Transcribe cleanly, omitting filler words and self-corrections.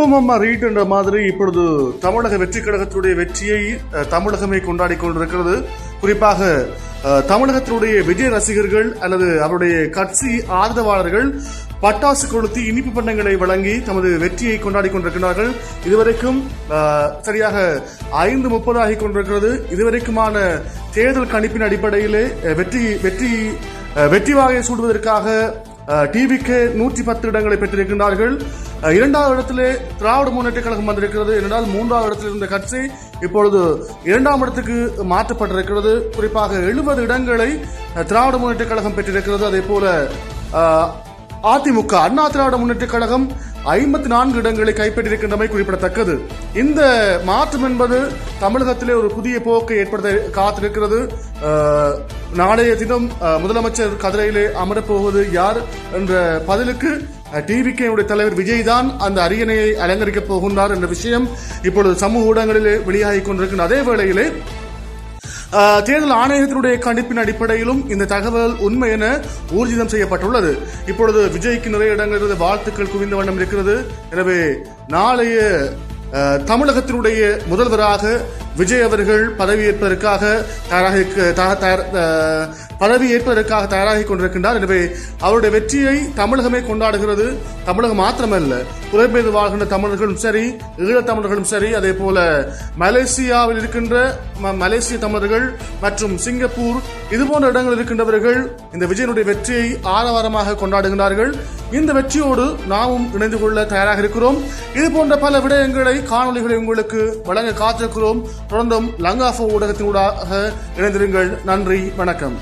Read என்ற மாதிரி இப்பொழுது தமிழக வெற்றி கழகத்தினுடைய வெற்றியை தமிழகமே கொண்டாடி கொண்டிருக்கிறது. குறிப்பாக தமிழகத்தினுடைய விஜய் ரசிகர்கள் அல்லது அவருடைய கட்சி ஆதரவாளர்கள் பட்டாசு கொளுத்தி இனிப்பு பண்டங்களை வழங்கி தமது வெற்றியை கொண்டாடி கொண்டிருக்கிறார்கள். இதுவரைக்கும் சரியாக 5:30 ஆகி கொண்டிருக்கிறது. இதுவரைக்குமான தேர்தல் கணிப்பின் அடிப்படையிலே வெற்றி வாகை சூடுவதற்காக டிவிக்கு 110 இடங்களை பெற்றிருக்கின்றார்கள். 2வது இடத்திலே திராவிட முன்னேற்ற கழகம் வந்திருக்கிறது. என்றால் 3வது இடத்தில் இருந்த கட்சி இப்பொழுது 2ஆம் இடத்துக்கு மாற்றப்பட்டிருக்கிறது. குறிப்பாக 70 இடங்களை திராவிட முன்னேற்ற கழகம் பெற்றிருக்கிறது. அதே போல அதிமுக அண்ணா திராவிட முன்னேற்ற கழகம் 54 இடங்களை கைப்பற்றியிருக்கின்றமை குறிப்பிடத்தக்கது. இந்த மாற்றம் என்பது தமிழகத்திலே ஒரு புதிய போக்கை ஏற்படுத்த காத்திருக்கிறது. நாளைய தினம் முதலமைச்சர் கதிரையிலே அமரப்போவது யார் என்ற பதிலுக்கு டிவிகேவுடைய தலைவர் விஜய் தான் அந்த அரியணையை அலங்கரிக்கப் போகின்றார் என்ற விஷயம் இப்பொழுது சமூக ஊடகங்களிலே வெளியாகிக் கொண்டிருக்கின்ற அதே வேளையிலே தேர்தல் ஆணையத்தினுடைய கணிப்பின் அடிப்படையிலும் இந்த தகவல் உண்மை என ஊர்ஜிதம் செய்யப்பட்டுள்ளது. இப்பொழுது விஜய்க்கு நிறைய இடங்களில் வாழ்த்துக்கள் குவிந்த வண்ணம் இருக்கிறது. எனவே நாளைய தமிழகத்தினுடைய முதல்வராக விஜய் அவர்கள் பதவியேற்பதற்காக தயாராகி கொண்டிருக்கின்றார். எனவே அவருடைய வெற்றியை தமிழகமே கொண்டாடுகிறது. தமிழகம் மாத்திரமல்ல, புலம்பெயர்ந்து வாழ்கின்ற தமிழர்களும் சரி, ஈழத்தமிழர்களும் சரி, அதே போல மலேசியாவில் இருக்கின்ற மலேசிய தமிழர்கள் மற்றும் சிங்கப்பூர் இதுபோன்ற இடங்களில் இருக்கின்றவர்கள் இந்த விஜயனுடைய வெற்றியை ஆரவாரமாக கொண்டாடுகின்றார்கள். இந்த வெற்றியோடு நாமும் இணைந்து கொள்ள தயாராக இருக்கிறோம். இது போன்ற பல விடயங்களை காணொலிகளை உங்களுக்கு வழங்க காத்திருக்கிறோம். தொடர்ந்தும் லங்காஃபோ ஊடகத்தினூடாக இணைந்திருங்கள். நன்றி, வணக்கம்.